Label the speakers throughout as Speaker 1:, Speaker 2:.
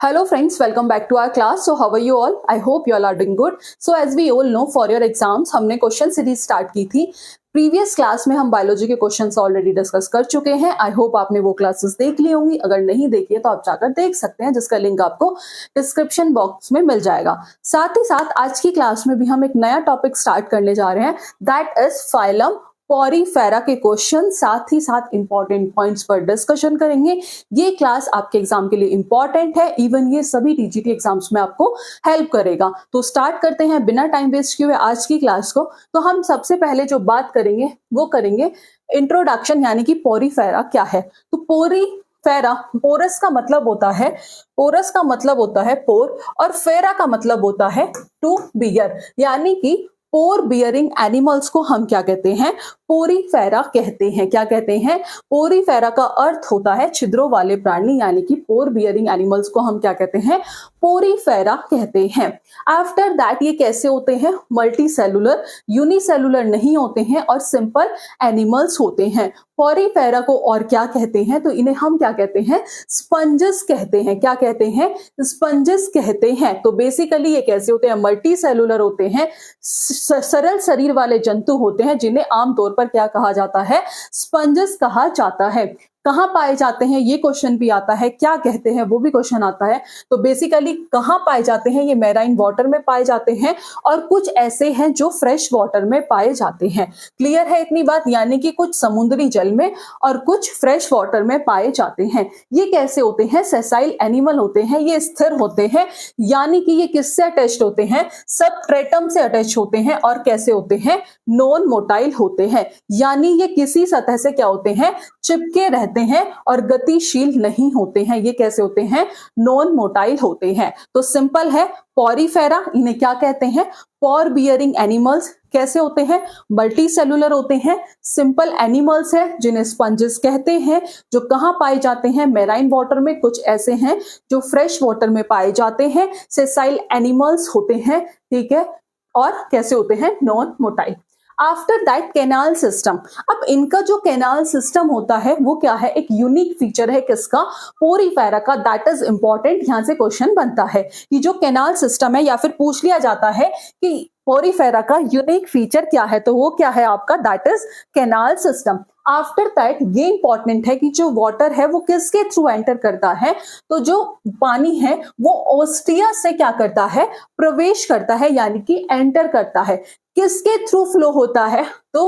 Speaker 1: Hello friends, welcome back to our class. So how are you all? I hope you all are doing good. So as we all know, for your exams हमने question series start की थी. Previous class में हम biology के questions already discuss कर चुके हैं. I hope आपने वो क्लासेस देख ली होंगी. अगर नहीं देखी है तो आप जाकर देख सकते हैं, जिसका लिंक आपको डिस्क्रिप्शन बॉक्स में मिल जाएगा. साथ ही साथ आज की क्लास में भी हम एक नया टॉपिक स्टार्ट करने जा रहे हैं, दैट इज फाइलम पॉरीफेरा के क्वेश्चन. साथ ही साथ इंपॉर्टेंट पॉइंट्स पर डिस्कशन करेंगे. ये क्लास आपके एग्जाम के लिए इंपॉर्टेंट है. इवन ये सभी टीजीटी एग्जाम्स में आपको हेल्प करेगा. तो स्टार्ट करते हैं बिना टाइम वेस्ट किए हुए आज की क्लास को. तो हम सबसे पहले जो बात करेंगे वो करेंगे इंट्रोडक्शन, यानी कि पॉरीफेरा क्या है. तो पॉरीफेरा, पोरस का मतलब होता है, पोरस का मतलब होता है पोर, और फेरा का मतलब होता है टू बियर, यानी कि पोर बियरिंग एनिमल्स को हम क्या कहते हैं, पोरीफेरा कहते हैं. क्या कहते हैं? पोरीफेरा का अर्थ होता है छिद्रों वाले प्राणी, यानी कि पोर बियरिंग एनिमल्स को हम क्या कहते हैं, पोरीफेरा कहते हैं. आफ्टर दैट ये कैसे होते हैं? मल्टी सेलुलर, यूनिसेलुलर नहीं होते हैं और सिंपल एनिमल्स होते हैं. पॉरीफेरा को और क्या कहते हैं? तो इन्हें हम क्या कहते हैं, स्पंजेस कहते हैं. क्या कहते हैं? स्पंजेस कहते हैं. तो बेसिकली ये कैसे होते हैं? मल्टी सेलुलर होते हैं, सरल शरीर वाले जंतु होते हैं, जिन्हें आमतौर पर क्या कहा जाता है, स्पंजेस कहा जाता है. कहां पाए जाते हैं ये क्वेश्चन भी आता है, क्या कहते हैं वो भी क्वेश्चन आता है. तो बेसिकली कहां पाए जाते हैं? ये मैराइन वाटर में पाए जाते हैं, और कुछ ऐसे हैं जो फ्रेश वाटर में पाए जाते हैं. क्लियर है इतनी बात? यानी कि कुछ समुद्री जल में और कुछ फ्रेश वाटर में पाए जाते हैं. ये कैसे होते हैं? सेसाइल एनिमल होते हैं, ये स्थिर होते हैं, यानी कि ये किससे अटैच्ड होते हैं, सबस्ट्रेटम से अटैच होते हैं. और कैसे होते हैं? नॉन मोटाइल होते हैं, यानी ये किसी सतह से क्या होते हैं, चिपके रहते हैं और गतिशील नहीं होते हैं. ये कैसे होते हैं? नॉन मोटाइल होते हैं. तो सिंपल है, पॉरीफेरा इन्हें क्या कहते हैं, पोर बियरिंग एनिमल्स. कैसे होते हैं? मल्टी सेलुलर होते हैं, सिंपल एनिमल्स है जिन्हें स्पंजेस कहते हैं, जो कहां पाए जाते हैं, मैराइन वाटर में. कुछ ऐसे हैं जो फ्रेश वाटर में पाए जाते हैं, सेसाइल एनिमल्स होते हैं. ठीक है, और कैसे होते हैं, non motile. After that canal system. अब इनका जो कैनाल सिस्टम होता है वो क्या है, एक यूनिक फीचर है किसका, पोरीफेरा का. That is important. यहां से क्वेश्चन बनता है कि जो कैनाल सिस्टम है, या फिर पूछ लिया जाता है कि पोरीफेरा का यूनिक फीचर क्या है, तो वो क्या है आपका, that is canal system. After that ये इंपॉर्टेंट है कि जो वाटर है वो किसके थ्रू एंटर करता है, तो जो पानी है वो ऑस्टिया से क्या करता है, प्रवेश करता है, यानी कि एंटर करता है. किसके थ्रू फ्लो होता है, तो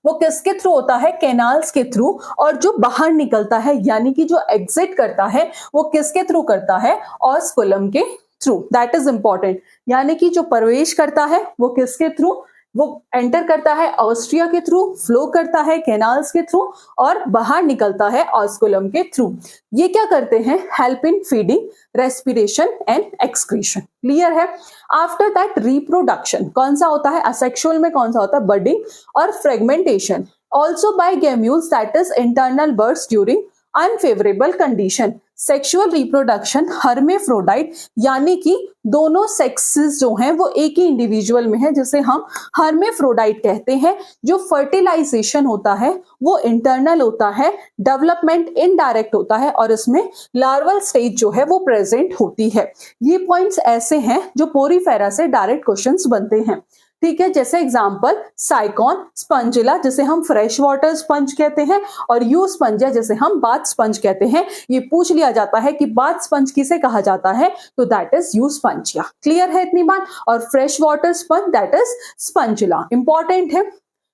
Speaker 1: वो किसके थ्रू होता है, कैनाल्स के थ्रू. और जो बाहर निकलता है, यानी कि जो एग्जिट करता है, वो किसके थ्रू करता है, ऑस्कुलम के थ्रू. That is important. यानी कि जो प्रवेश करता है वो किसके थ्रू, वो एंटर करता है ऑस्ट्रिया के थ्रू, फ्लो करता है कैनाल्स के थ्रू, और बाहर निकलता है ऑस्कुलम के थ्रू. ये क्या करते हैं, help in feeding, respiration and excretion. Clear है. आफ्टर दैट रिप्रोडक्शन कौन सा होता है, असेक्सुअल में कौन सा होता है, बडिंग और fragmentation. Also by gemmules, that is internal birth during unfavourable condition. Sexual reproduction hermaphrodite, यानी कि दोनों सेक्सेस जो हैं वो एक ही इंडिविजुअल में है, जिसे हम हर्मेफ्रोडाइट कहते हैं. जो फर्टिलाइजेशन होता है वो इंटरनल होता है, डेवलपमेंट इनडायरेक्ट होता है, और इसमें लार्वल स्टेज जो है वो प्रेजेंट होती है. ये पॉइंट्स ऐसे हैं जो पोरीफेरा से डायरेक्ट क्वेश्चंस बनते हैं. ठीक है, जैसे एग्जांपल साइकॉन स्पंजिला, जिसे हम फ्रेश वाटर स्पंज कहते हैं, और यू स्पंजिया, जिसे हम बाथ स्पंज कहते हैं. ये पूछ लिया जाता है कि बाथ स्पंज किसे कहा जाता है, तो that is you Spongia. Clear है इतनी बात. और fresh water sponge that is स्पंजिला. Important है,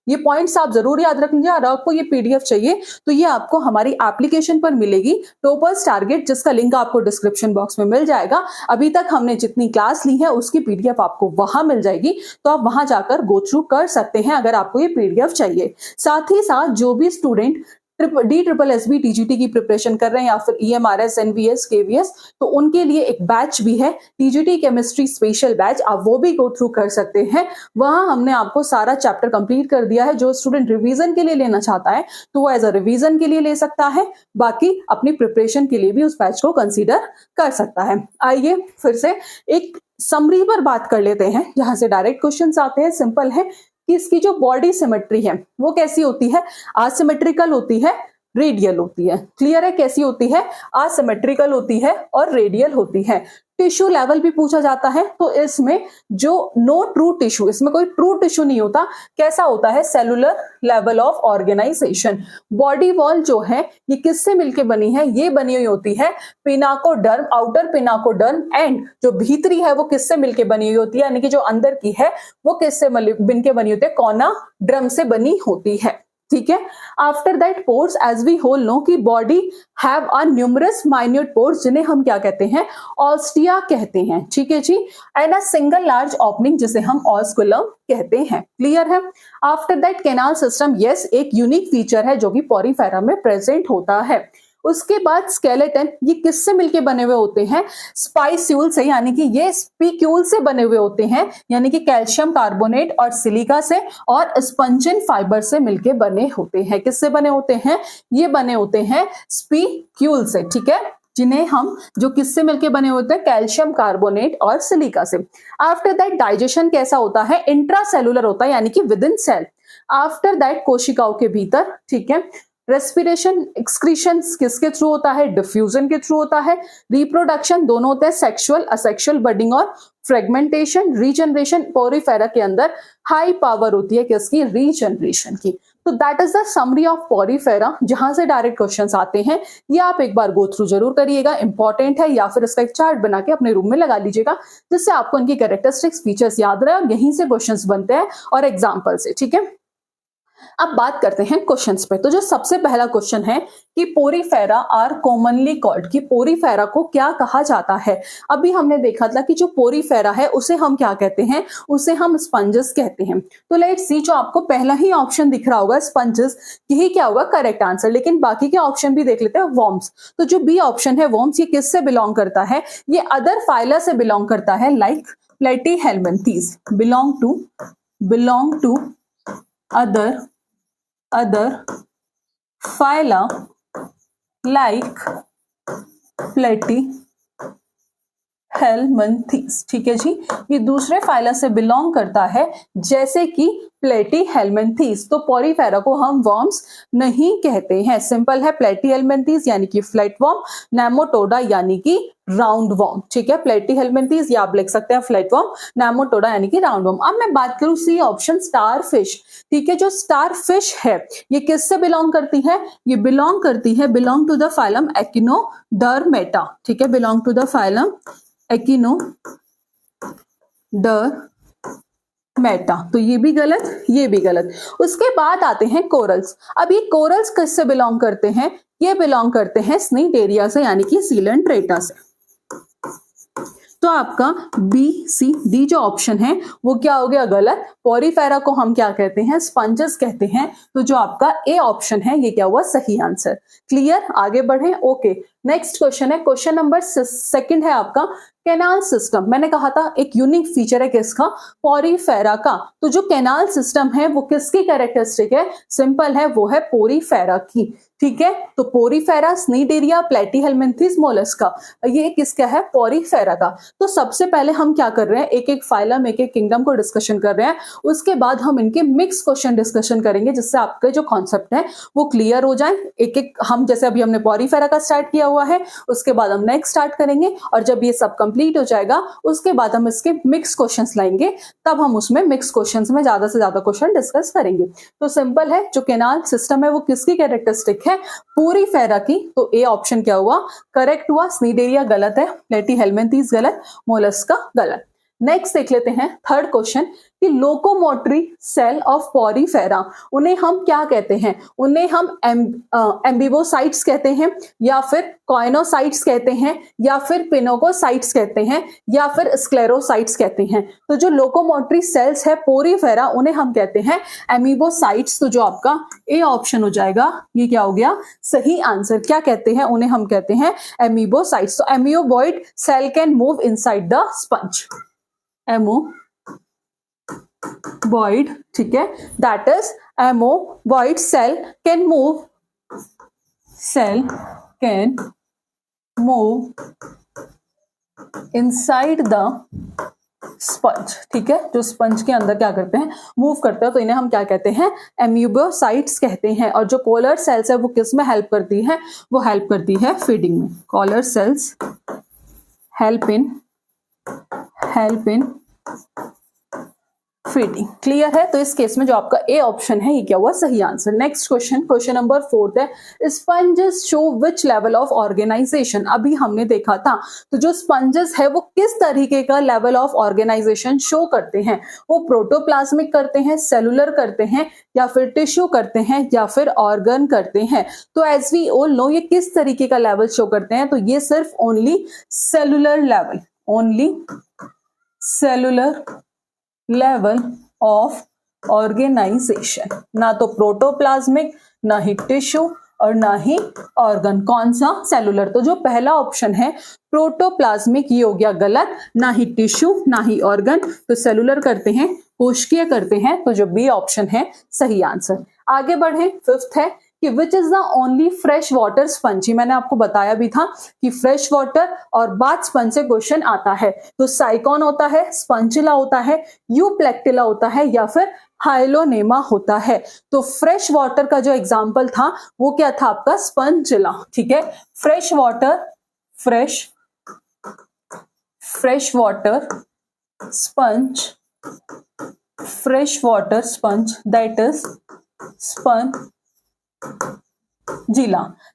Speaker 1: ये पॉइंट्स आप जरूर याद रख लीजिए. और आपको ये पीडीएफ चाहिए तो ये आपको हमारी एप्लीकेशन पर मिलेगी, टॉपर्स टारगेट, जिसका लिंक आपको डिस्क्रिप्शन बॉक्स में मिल जाएगा. अभी तक हमने जितनी क्लास ली है उसकी पीडीएफ आपको वहां मिल जाएगी, तो आप वहां जाकर गो थ्रू कर सकते हैं अगर आपको ये पीडीएफ चाहिए. साथ ही साथ जो भी स्टूडेंट DSSB टीजीटी की प्रिपरेशन कर रहे हैं, या फिर EMRS, NVS, KVS, तो उनके लिए एक बैच भी है, टीजीटी केमिस्ट्री स्पेशल बैच. आप वो भी गो थ्रू कर सकते हैं. वहां हमने आपको सारा चैप्टर कंप्लीट कर दिया है. जो स्टूडेंट रिवीजन के लिए लेना चाहता है तो वो एज अ रिवीजन के लिए ले सकता है, बाकी अपनी प्रिपरेशन के लिए भी उस बैच को कंसीडर कर सकता है. आइए फिर से एक समरी पर बात कर लेते हैं, जहां से डायरेक्ट क्वेश्चंस आते हैं. सिंपल है कि इसकी जो बॉडी सिमेट्री है वो कैसी होती है, असिमेट्रिकल होती है. रेडियल होती है। क्लियर है कैसी होती है? असिमेट्रिकल होती है और रेडियल होती है। टिश्यू लेवल भी पूछा जाता है तो इसमें जो नो ट्रू टिश्यू, इसमें कोई ट्रू टिश्यू नहीं होता। कैसा होता है? Cellular level of organisation. Body wall जो है ये किससे मिलके बनी है? ये बनी हुई होती है पिनाकोडर्म, आउटर पिनाकोडर्म, एंड जो भीतरी है वो किससे मिलके बनी हुई होती है, यानी कि जो अंदर की है वो किससे मिलके बनी होती है? कॉना ड्रम से बनी होती है। ठीक है। After that pores, as we whole know कि body have a numerous minute pores, जिन्हें हम क्या कहते हैं? ऑस्टिया कहते हैं। ठीक है जी। And a single large opening, जिसे हम ऑस्कुलम कहते हैं। क्लियर है? After that canal system, yes, एक यूनिक फीचर है जो कि पोरीफेरा में प्रेजेंट होता है। उसके बाद स्केलेटन, ये किससे मिलके बने हुए होते हैं? स्पाइस्यूल से, यानी कि ये स्पीक्यूल से बने हुए होते हैं, यानी कि कैल्शियम कार्बोनेट और सिलिका से और स्पंजिन फाइबर से मिलके बने होते हैं। किससे बने होते हैं? ये बने होते हैं स्पीक्यूल से। ठीक है, जिन्हें हम जो किससे मिलके बने होते हैं? कैल्शियम कार्बोनेट और सिलिका से। आफ्टर दैट डाइजेशन कैसा होता है? इंट्रासेलुलर होता है, यानी कि within cell. After that कोशिकाओं के भीतर। ठीक है। रेस्पिरेशन, एक्सक्रीशन किसके थ्रू होता है? डिफ्यूजन के थ्रू होता है। रिप्रोडक्शन दोनों होते हैं, सेक्सुअल, असेक्सुअल, बडिंग और फ्रेगमेंटेशन। रीजनरेशन, पोरीफेरा के अंदर हाई पावर होती है किसकी? रीजनरेशन की। तो that is the summary of Porifera, जहां से डायरेक्ट क्वेश्चंस आते हैं। ये आप एक बार गो थ्रू जरूर करिएगा, इंपॉर्टेंट है, या फिर इसका एक चार्ट बना के अपने रूम में लगा लीजिएगा, जिससे आपको इनकी कैरेक्टरिस्टिक्स, फीचर्स याद रहे और यहीं से क्वेश्चंस बनते हैं और एग्जाम्पल से। ठीक है। अब बात करते हैं क्वेश्चंस पे। तो जो सबसे पहला क्वेश्चन है कि पोरीफेरा आर कॉमनली कॉल्ड, कि पोरीफेरा को क्या कहा जाता है? अभी हमने देखा था कि जो पोरीफेरा है उसे हम क्या कहते हैं? उसे हम स्पंजेस कहते हैं। तो लेट्स सी, जो आपको पहला ही ऑप्शन दिख रहा होगा स्पंजेस, यही क्या होगा? Correct answer. लेकिन बाकी के ऑप्शन भी देख लेते हैं। वॉर्म्स, तो जो बी ऑप्शन है वॉर्म्स, ये किससे बिलोंग करता है? ये अदर फाइला से बिलोंग करता है, like Platyhelminthes, belong to other phyla like platyhelminthes। ठीक है जी, ये दूसरे फाइला से बिलोंग करता है, जैसे कि प्लेटीहेल्मिन्थीज। तो पोरीफेरा को हम वर्म्स नहीं कहते हैं। सिंपल है, प्लेटीहेल्मिन्थीज यानी कि फ्लैट वर्म, नेमोटोडा यानी कि राउंड वर्म। ठीक है, प्लेटीहेल्मिन्थीज या आप लिख सकते हैं फ्लैट वर्म, नेमोटोडा यानी कि राउंड वर्म। अब मैं बात करूं सी ऑप्शन, स्टार फिश। ठीक है, जो स्टार फिश है ये किससे बिलोंग करती है? ये बिलोंग करती है, बिलोंग टू द फाइलम एकिनोडर्मेटा। ठीक है, बिलोंग टू द फाइलम एकिनोडर्मेटा। तो ये भी गलत, ये भी गलत। उसके बाद आते हैं कोरल्स। अब ये कोरल्स किससे बिलोंग करते हैं? ये बिलोंग करते हैं स्नीडेरिया से, यानी कि सीलेंट्रेटा से। तो आपका बी, सी, डी जो ऑप्शन है वो क्या हो गया? गलत। पोरीफेरा को हम क्या कहते हैं? स्पंजेस कहते हैं। तो जो आपका ए ऑप्शन है ये क्या हुआ? सही आंसर। क्लियर? आगे बढ़े। ओके, नेक्स्ट क्वेश्चन है, क्वेश्चन नंबर सेकंड है आपका, कैनाल सिस्टम। मैंने कहा था एक यूनिक फीचर है किसका? पोरीफेरा का। तो जो कैनाल सिस्टम है वो किसकी कैरेक्टरिस्टिक है? सिंपल है, वो है पोरीफेरा की। ठीक है, तो पोरीफेरा, स्नीडेरिया, प्लेटीहेल्मिन्थीज, मोलस्का, ये किसका है? पोरीफेरा का। तो सबसे पहले हम क्या कर रहे हैं? एक एक फाइलम, एक एक किंगडम को डिस्कशन कर रहे हैं। उसके बाद हम इनके मिक्स क्वेश्चन डिस्कशन करेंगे, जिससे आपके जो कॉन्सेप्ट है वो क्लियर हो जाए। एक एक हम, जैसे अभी हमने पोरीफेरा का स्टार्ट किया हुआ है, उसके बाद हम नेक्स्ट स्टार्ट करेंगे, और जब ये सब कंप्लीट हो जाएगा उसके बाद हम इसके मिक्स क्वेश्चंस लाएंगे, तब हम उसमें मिक्स क्वेश्चंस में ज्यादा से ज्यादा क्वेश्चन डिस्कस करेंगे। तो सिंपल है, जो कैनाल सिस्टम है वो किसकी कैरेक्टरिस्टिक है? पोरीफेरा की। तो ए ऑप्शन क्या हुआ? करेक्ट हुआ। स्नीडेरिया गलत है, प्लेटीहेल्मिन्थीज गलत, मोलस्का गलत। नेक्स्ट देख लेते हैं थर्ड क्वेश्चन कि लोकोमोटरी सेल ऑफ पोरीफेरा, उन्हें हम क्या कहते हैं? उन्हें हम एम्बिबोसाइट्स कहते हैं, या फिर कॉइनोसाइट्स कहते हैं, या फिर पिनोकोसाइट्स कहते हैं, या फिर स्क्लेरोसाइट्स कहते हैं। तो जो लोकोमोटरी सेल्स है पोरीफेरा, उन्हें हम कहते हैं एमीबोसाइट्स। तो जो आपका ए ऑप्शन हो जाएगा, ये क्या हो गया? सही आंसर। क्या कहते हैं? उन्हें हम कहते हैं एमीबोसाइट्स। तो amoeboid cell can move inside the sponge, amoeboid. ठीक है, that is amoeboid cell can move inside the sponge, ठीक है, जो स्पंज के अंदर क्या करते हैं, मूव करते हैं, तो इन्हें हम क्या कहते हैं, एम्यूबोसाइट्स कहते हैं। और जो कॉलर सेल्स है वो किस में हेल्प करती है, वो हेल्प करती है फीडिंग में। Collar cells help in feeding. Clear है? तो इस केस में जो आपका ए ऑप्शन है ये क्या हुआ, सही answer. Next question, question number 4 है, sponges show which level of organisation. अभी हमने देखा था, तो जो स्पंजेस है वो किस तरीके का लेवल ऑफ ऑर्गेनाइजेशन शो करते हैं, वो प्रोटोप्लाज्मिक करते हैं, सेलुलर करते हैं, या फिर टिश्यू करते हैं, या फिर ऑर्गन करते हैं। तो एज वी ऑल नो ये किस तरीके का लेवल शो करते हैं, तो ये सिर्फ only cellular level, only cellular level of organisation, ना तो प्रोटोप्लाज्मिक, ना ही टिश्यू और ना ही ऑर्गन। कौन सा, सेलुलर। तो जो पहला ऑप्शन है प्रोटोप्लाज्मिक ये हो गया गलत, ना ही टिश्यू ना ही ऑर्गन, तो सेलुलर करते हैं, कोशिकीय करते हैं, तो जो बी ऑप्शन है सही आंसर। आगे बढ़े, फिफ्थ है कि which is the only fresh water sponge. मैंने आपको बताया भी था कि फ्रेश वाटर और बाथ स्पंज से क्वेश्चन आता है, तो साइकॉन होता है, स्पंजिला होता है, यूप्लेक्टिला होता है, या फिर हाइलोनेमा होता है। तो फ्रेश वाटर का जो एग्जाम्पल था वो क्या था आपका, स्पंजिला, ठीक है। Fresh water sponge, fresh water sponge that is स्पंजिला,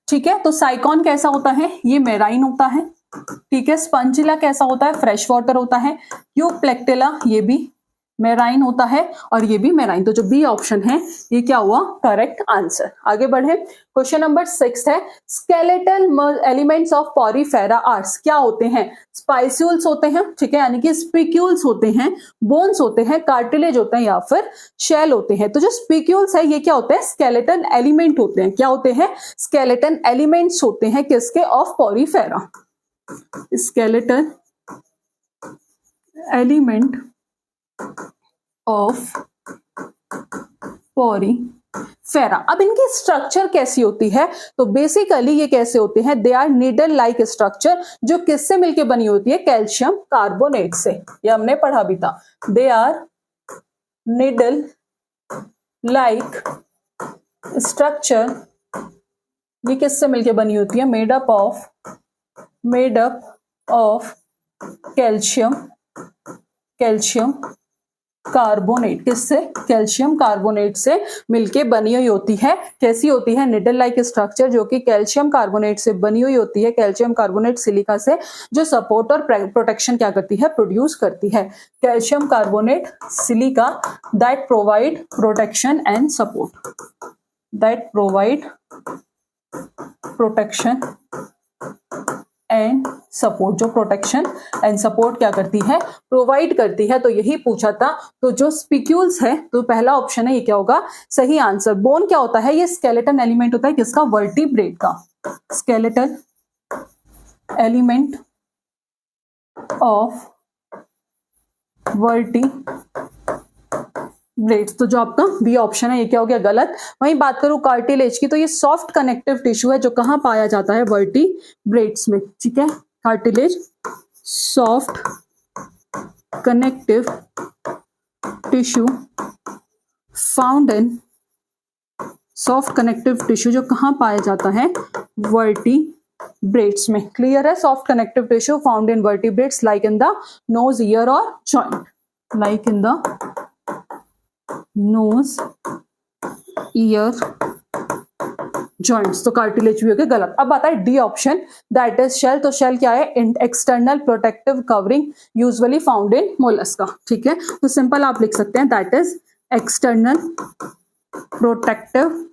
Speaker 1: ठीक है। तो साइकॉन कैसा होता है, ये मेराइन होता है, ठीक है। स्पंजिला कैसा होता है, फ्रेश वाटर होता है। यूप्लेक्टिला ये भी मेराइन होता है, और ये भी मेराइन। तो जो बी ऑप्शन है ये क्या हुआ, करेक्ट आंसर। आगे बढ़े, क्वेश्चन नंबर 6 है, skeletal elements of Porifera are क्या होते हैं। स्पाइस्यूल्स होते हैं, ठीक है, यानी कि स्पिक्यूल्स होते हैं, बोन्स होते हैं, कार्टिलेज होते हैं, या फिर शेल होते हैं। तो जो स्पिक्यूल्स है ये क्या होते हैं, स्केलेटन एलिमेंट होते हैं। क्या होते हैं, स्केलेटन एलिमेंट्स होते हैं, किसके, of Porifera. Skeleton element of Porifera. अब इनकी स्ट्रक्चर कैसी होती है, तो बेसिकली ये कैसे होते हैं, they are needle like structure, जो किससे मिलके बनी होती है, कैल्शियम कार्बोनेट से। ये हमने पढ़ा भी था, they are needle like structure, ये किससे मिलके बनी होती है, made up of calcium carbonate, किससे, कैल्शियम कार्बोनेट से मिलके बनी हुई होती है। कैसी होती है, निडल लाइक स्ट्रक्चर, जो कि कैल्शियम कार्बोनेट से बनी हुई होती है, कैल्शियम कार्बोनेट सिलिका से, जो सपोर्ट और प्रोटेक्शन क्या करती है, प्रोड्यूस करती है। Calcium carbonate silica that provide protection and support, that provide protection and support, जो प्रोटेक्शन एंड सपोर्ट क्या करती है, प्रोवाइड करती है। तो यही पूछा था। तो जो स्पिक्यूल्स है, तो पहला ऑप्शन है ये क्या होगा, सही आंसर। बोन क्या होता है, ये स्केलेटन एलिमेंट होता है, किसका, वर्टिब्रेट का। स्केलेटन एलिमेंट ऑफ वर्टिब्रेट्स, तो जो आपका बी ऑप्शन है ये क्या हो गया, गलत। वहीं बात करूं कार्टिलेज की, तो ये सॉफ्ट कनेक्टिव टिश्यू है, जो कहां पाया जाता है, वर्टिब्रेट्स में, ठीक है। Cartilage soft connective tissue found in, soft connective tissue जो कहां पाया जाता है, वर्टिब्रेट्स में। क्लियर है, soft connective tissue found in vertebrates like in the nose, ear और joint, like in the nose, ear, joints. तो कार्टिलेज भी हो गया गलत। अब आता है D option, that is shell. तो शेल क्या है, external protective covering usually found in mollusca, ठीक है। तो सिंपल आप लिख सकते हैं, that is external protective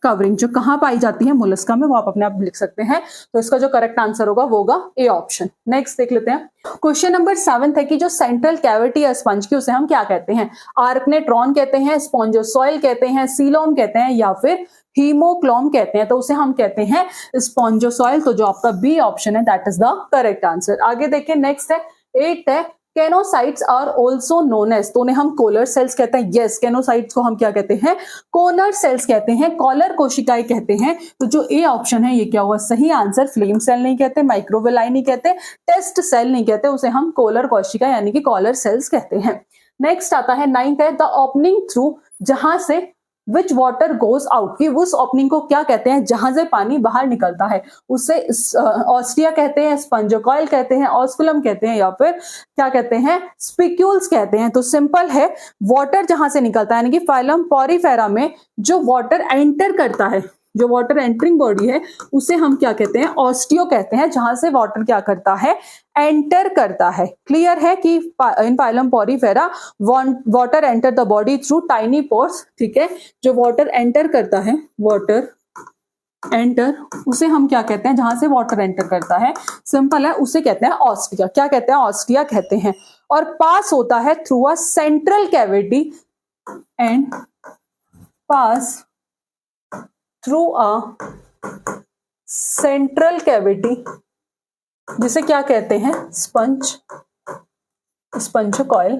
Speaker 1: covering, जो कहां पाई जाती है, मोलस्का में, वो आप अपने आप लिख सकते हैं। तो इसका जो करेक्ट आंसर होगा वो होगा ए ऑप्शन। नेक्स्ट देख लेते हैं, क्वेश्चन नंबर 7 है कि जो सेंट्रल कैविटी है स्पंज की, उसे हम क्या कहते हैं, आर्कनेट्रॉन कहते हैं, स्पॉन्जोसॉइल कहते हैं, सीलोम कहते हैं, या फिर हीमोक्लोम कहते हैं। तो उसे हम कहते हैं स्पॉन्जोसॉइल। तो जो आपका बी ऑप्शन है that is the correct answer. आगे देखिए, नेक्स्ट है 8 है, केनोसाइट्स आर ऑल्सो नोन एज, तो उन्हें हम कॉलर सेल्स कहते हैं। यस, केनोसाइट्स को हम क्या कहते हैं? कॉलर सेल्स कहते हैं, कॉलर कोशिकाएं कहते हैं। तो जो ए ऑप्शन है ये क्या हुआ सही आंसर। फ्लेम सेल नहीं कहते, माइक्रोविलाई नहीं कहते, टेस्ट सेल नहीं कहते, उसे हम कॉलर कोशिका यानी कि कॉलर सेल्स कहते हैं। नेक्स्ट आता है 9th है द ओपनिंग थ्रू, जहां से विच वाटर गोज आउट, कि उस ओपनिंग को क्या कहते हैं जहां से पानी बाहर निकलता है, उसे ऑस्टिया कहते हैं, स्पंजोकॉइल कहते हैं, ऑस्कुलम कहते हैं, या फिर क्या कहते हैं? स्पिक्यूल्स कहते हैं। तो सिंपल है, वाटर जहां से निकलता है यानी कि फाइलम पॉरीफेरा में जो वाटर एंटर करता है, जो वाटर एंटरिंग बॉडी है उसे हम क्या कहते हैं? ऑस्टियो कहते हैं, जहां से वाटर क्या करता है? एंटर करता है। क्लियर है कि in phylum porifera water enter the body through tiny pores, ठीक है। जो वाटर एंटर करता है, वाटर एंटर, उसे हम क्या कहते हैं? जहां से वाटर एंटर करता है, सिंपल है, उसे कहते हैं ऑस्टिया। क्या कहते हैं? ऑस्टिया कहते हैं। और पास होता है through a central cavity and pass through a central cavity, जिसे क्या कहते हैं? स्पंजोकॉइल।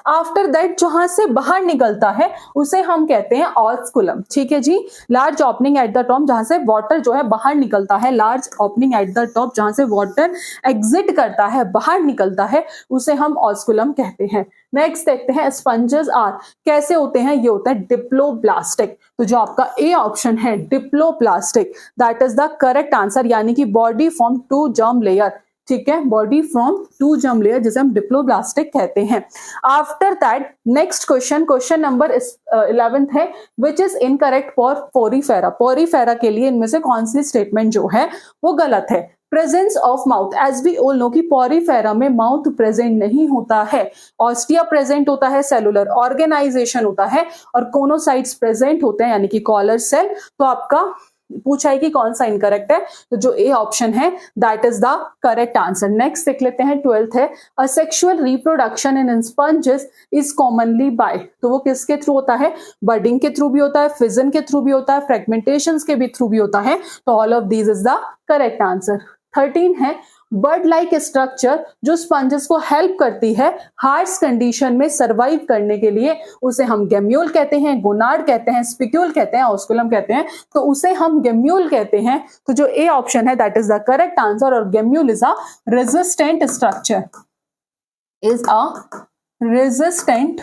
Speaker 1: आफ्टर दैट जहां से बाहर निकलता है उसे हम कहते हैं ऑस्कुलम। ठीक है जी। Large opening at the top, जहां से वाटर जो है बाहर निकलता है, large opening at the top, जहां से वाटर एग्जिट करता है, बाहर निकलता है, उसे हम ऑस्कुलम कहते हैं। नेक्स्ट देखते हैं स्पंजेस आर कैसे होते हैं? ये होता है डिप्लोब्लास्टिक। तो जो आपका ए ऑप्शन है diploblastic, that is the correct answer, यानी कि बॉडी फ्रॉम 2 जर्म लेयर। ठीक है, बॉडी फ्रॉम 2 जर्म लेयर, जिसे हम डिप्लोब्लास्टिक कहते हैं। After that next question number 11th है which is incorrect for Porifera. Porifera के लिए इनमें से कौन सी स्टेटमेंट जो है वो गलत है? Presence of mouth, as we all know कि पोरीफेरा में माउथ प्रेजेंट नहीं होता है। ऑस्टिया प्रेजेंट होता है, सेलुलर ऑर्गेनाइजेशन होता है, और कोनोसाइट्स प्रेजेंट होते हैं यानी कि कॉलर सेल। तो आपका पूछा है कि कौन सा इनकरेक्ट है, तो जो ए ऑप्शन है that is the correct answer. Next देख लेते हैं 12th है asexual reproduction in sponges is commonly by. तो वो किसके थ्रू होता है? बडिंग के थ्रू भी होता है, फिजन के थ्रू भी होता है, फ्रेगमेंटेशन के भी थ्रू भी होता है। तो all of these is the correct answer. 13 है बर्ड लाइक स्ट्रक्चर जो स्पंजेस को हेल्प करती है हार्श कंडीशन में सरवाइव करने के लिए, उसे हम गेम्यूल कहते हैं, गोनाड कहते हैं, स्पिक्यूल कहते हैं, ऑस्कुलम कहते हैं। तो उसे हम गेम्यूल कहते हैं। तो जो ए ऑप्शन है that is the correct answer, और gemmule is a resistant structure, is a resistant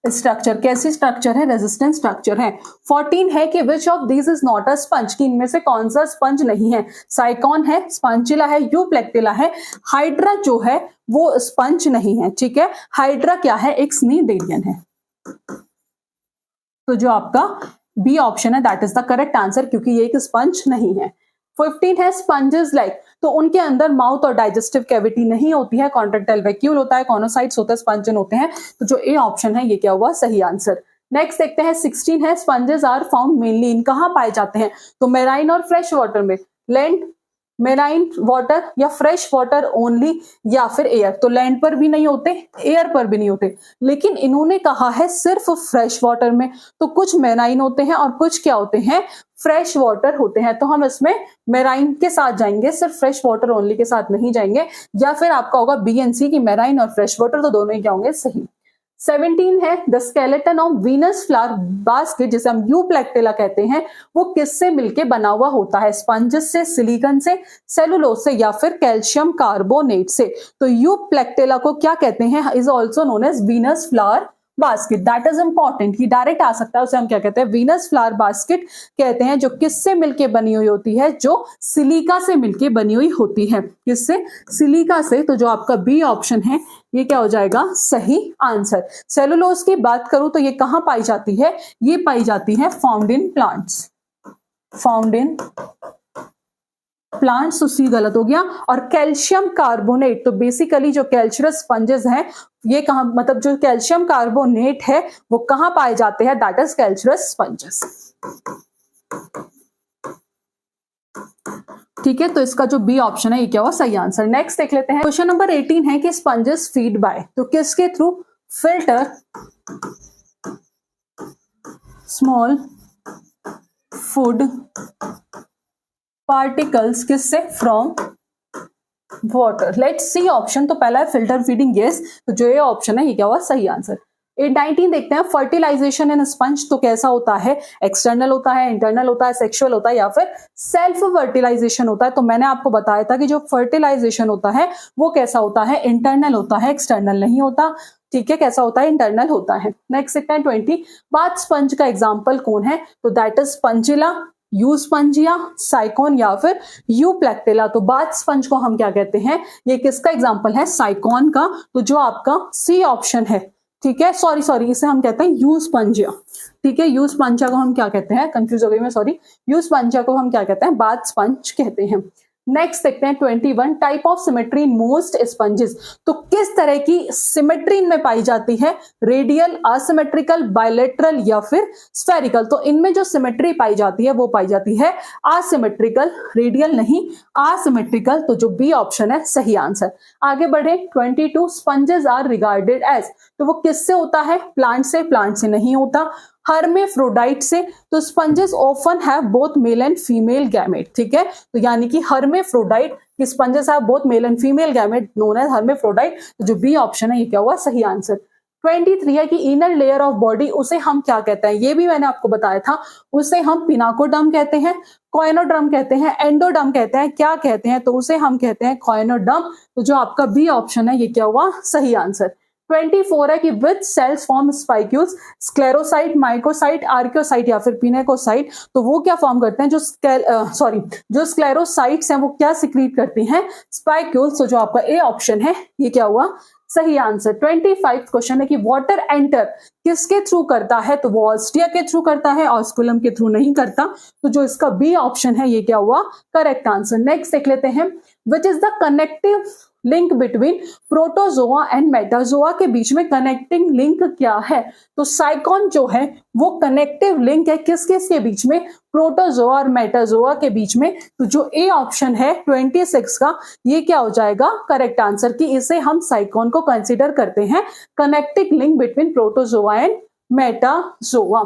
Speaker 1: structure. कैसी स्ट्रक्चर है? रेजिस्टेंट स्ट्रक्चर है। 14 है कि which of these is not a sponge, कि इनमें से कौन सा स्पंज नहीं है? साइकॉन है, स्पंजिला है, यूप्लेक्टिला है, हाइड्रा जो है वो स्पंज नहीं है। ठीक है, हाइड्रा क्या है? एक स्नीडेरियन है। तो जो आपका बी ऑप्शन है that is the correct answer, क्योंकि ये एक स्पंज नहीं है। 15 है स्पंजेस लाइक, तो उनके अंदर माउथ और डाइजेस्टिव कैविटी नहीं होती है, कॉन्ट्रेक्टाइल वैक्यूल होता है, कॉनोसाइट्स होता है, स्पंजन होते हैं। तो जो ए ऑप्शन है ये क्या हुआ? सही आंसर। नेक्स्ट देखते हैं 16 है sponges are found mainly in, कहां पाए जाते हैं? तो मेराइन और फ्रेश वाटर में। लैंड, मेराइन वाटर या फ्रेश वाटर ओनली, या फिर एयर। तो लैंड पर भी नहीं होते, एयर पर भी नहीं होते, लेकिन इन्होंने कहा है सिर्फ फ्रेश वाटर में। तो कुछ मेराइन होते हैं और कुछ क्या होते हैं? फ्रेश वाटर होते हैं। तो हम इसमें मेराइन के साथ जाएंगे, सिर्फ फ्रेश वाटर ओनली के साथ नहीं जाएंगे। या फिर आपका होगा बी एंड सी की मेराइन और फ्रेश वाटर, तो दोनों ही क्या होंगे? सही। 17 है the skeleton of Venus flower basket, जिसे हम यूप्लेक्टिला कहते हैं, वो किससे मिलके बना हुआ होता है? स्पंजेस से, सिलिकन से, सेलुलोज से, या फिर कैल्शियम कार्बोनेट से। तो यूप्लेक्टिला को क्या कहते हैं? Is also known as Venus flower basket. That is important, ही डायरेक्ट आ सकता है, उसे हम क्या कहते हैं? वीनस फ्लावर बास्केट कहते हैं। जो किससे मिलके बनी हुई होती है? जो सिलिका से मिलके बनी हुई होती है। किससे? सिलिका से। तो जो आपका बी ऑप्शन है ये क्या हो जाएगा? सही आंसर। सेलुलोज की बात करूं तो ये कहां पाई जाती है? ये पाई जाती है found in plants, found in plants, तो सी गलत हो गया। और कैल्शियम कार्बोनेट, तो बेसिकली जो कैल्शियस स्पंजेस हैं ये कहां, मतलब जो कैल्शियम कार्बोनेट है वो कहां पाए जाते हैं? That is calcareous sponges. ठीक है, तो इसका जो बी ऑप्शन है ये क्या हुआ? सही आंसर। नेक्स्ट देख लेते हैं क्वेश्चन नंबर 18 है कि स्पंजेस फीड बाय, तो किसके थ्रू? फिल्टर स्मॉल फूड पार्टिकल्स, किससे? From water. Let's see option, तो पहला है फिल्टर फीडिंग, यस, तो जो ये ऑप्शन है ये क्या हुआ सही आंसर। 819 देखते हैं, फर्टिलाइजेशन इन स्पंज तो कैसा होता है, एक्सटर्नल होता है, इंटरनल होता है, सेक्सुअल होता है या फिर सेल्फ फर्टिलाइजेशन होता है। तो मैंने आपको बताया था कि जो फर्टिलाइजेशन होता है वो कैसा होता है, इंटरनल होता है, एक्सटर्नल नहीं होता। ठीक है, कैसा होता है, इंटरनल होता है। नेक्स्ट देखते हैं 20, बाथ स्पंज का एग्जाम्पल कौन है, तो that is स्पंजिला, you Spongia, sycon या फिर यू प्लेक्टिला। तो बाथ स्पंज को हम क्या कहते हैं, ये किसका एग्जाम्पल है, साइकोन का। तो जो आपका सी ऑप्शन है, ठीक है, सॉरी इसे हम कहते हैं यू स्पंजिया। ठीक है, यू स्पंजिया को हम क्या कहते हैं, कंफ्यूज हो गई मैं, सॉरी, यू स्पंजिया को हम क्या कहते हैं, बाथ स्पंज कहते हैं। नेक्स्ट देखते हैं 21, type of symmetry in most sponges. तो किस तरह की सिमेट्री इनमें पाई जाती है, रेडियल, असिमेट्रिकल, बायलेटरल या फिर स्फेरिकल। तो इनमें जो सिमेट्री पाई जाती है वो पाई जाती है असिमेट्रिकल, रेडियल नहीं, असिमेट्रिकल। तो जो बी ऑप्शन है सही आंसर। आगे बढ़े 22, स्पंजेस आर रिगार्डेड एज, तो वो किससे होता है, प्लांट से, प्लांट से नहीं होता, हर्मेफ्रोडाइट से। तो sponges often have both male and female gamete. ठीक है, तो यानी कि hermaphrodite, sponges have both male and female gamete known as hermaphrodite. तो जो बी ऑप्शन है ये क्या हुआ सही आंसर। 23 है कि इनर लेयर ऑफ बॉडी, उसे हम क्या कहते हैं, ये भी मैंने आपको बताया था, उसे हम पिनाकोडर्म कहते हैं, कॉइनोडर्म कहते हैं, एंडोडर्म कहते हैं, क्या कहते हैं, तो उसे हम कहते हैं कॉइनोडर्म। तो जो आपका बी ऑप्शन है ये क्या हुआ सही आंसर। 24 है कि विच सेल्स फॉर्म स्पाइक्यूल्स, स्क्लेरोसाइट, माइकोसाइट, आर्कियोसाइट या फिर पिनेकोसाइट। तो वो क्या फॉर्म करते हैं, जो स्क्लेरोसाइट्स हैं वो क्या सिक्रीट करती हैं, स्पाइक्यूल्स। तो जो आपका ए ऑप्शन है ये क्या हुआ सही आंसर। 25 क्वेश्चन है कि वाटर एंटर किसके थ्रू करता है, तो वो ऑस्टिया के थ्रू करता है, ऑस्कुलम के थ्रू नहीं करता। तो जो इसका बी ऑप्शन है ये क्या हुआ करेक्ट आंसर। नेक्स्ट देख लेते हैं, which is the connective link between protozoa and Metazoa, के बीच में कनेक्टिंग लिंक क्या है, तो साइकोन जो है वो कनेक्टिव लिंक है किस किस के बीच में, प्रोटोजोआ और मेटाजोआ के बीच में। तो जो ए ऑप्शन है 26 का ये क्या हो जाएगा करेक्ट आंसर, कि इसे हम साइकोन को कंसिडर करते हैं connecting link between protozoa and Metazoa.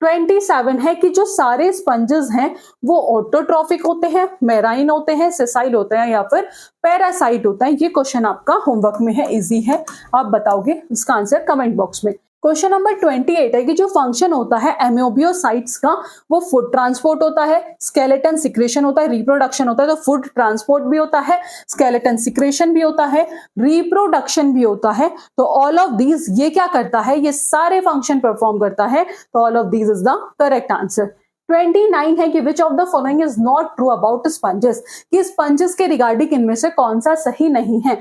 Speaker 1: 27 है कि जो सारे स्पंजेस हैं वो ऑटोट्रॉफिक होते हैं, मेराइन होते हैं, सेसाइल होते हैं या फिर पैरासाइट होता है। ये क्वेश्चन आपका होमवर्क में है, इजी है, आप बताओगे इसका आंसर कमेंट बॉक्स में। क्वेश्चन नंबर 28 है कि जो फंक्शन होता है एमियोबियोसाइट्स का, वो फूड ट्रांसपोर्ट होता है, स्केलेटन सिक्रेशन होता है, रिप्रोडक्शन होता है। तो फूड ट्रांसपोर्ट भी होता है, स्केलेटन सिक्रेशन भी होता है, रिप्रोडक्शन भी होता है। तो ऑल ऑफ दीज ये क्या करता है, ये सारे फंक्शन परफॉर्म करता है। तो all of these is the correct answer. 29 है कि which of the following is not true about sponges, कि स्पंजेस के रिगार्डिंग इनमें से कौन सा सही नहीं है।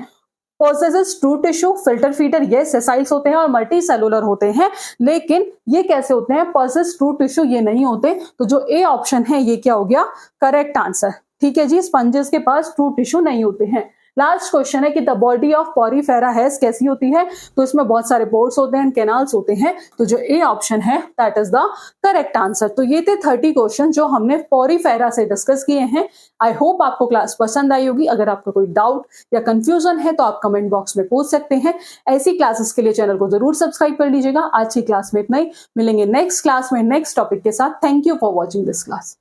Speaker 1: Possesses true tissue, filter feeder ये सेसाइल्स होते हैं और मल्टी सेलुलर होते हैं, लेकिन ये कैसे होते हैं, पोसेस ट्रू टिश्यू ये नहीं होते। तो जो ए ऑप्शन है ये क्या हो गया करेक्ट आंसर। ठीक है जी, स्पंजेस के पास ट्रू टिश्यू नहीं होते हैं। लास्ट क्वेश्चन है कि the body of Porifera has कैसी होती है, तो इसमें बहुत सारे पोर्स होते हैं, कैनाल्स होते हैं। तो जो ए ऑप्शन है that is the correct answer. तो ये थे 30 क्वेश्चन जो हमने पॉरीफेरा से डिस्कस किए हैं। आई होप आपको क्लास पसंद आई होगी। अगर आपका कोई डाउट या कंफ्यूजन है तो आप कमेंट बॉक्स में पूछ सकते हैं। ऐसी क्लासेस के लिए चैनल को जरूर सब्सक्राइब कर लीजिएगा। आज की क्लास में इतना ही, मिलेंगे नेक्स्ट क्लास में नेक्स्ट टॉपिक के साथ। Thank you for watching this class.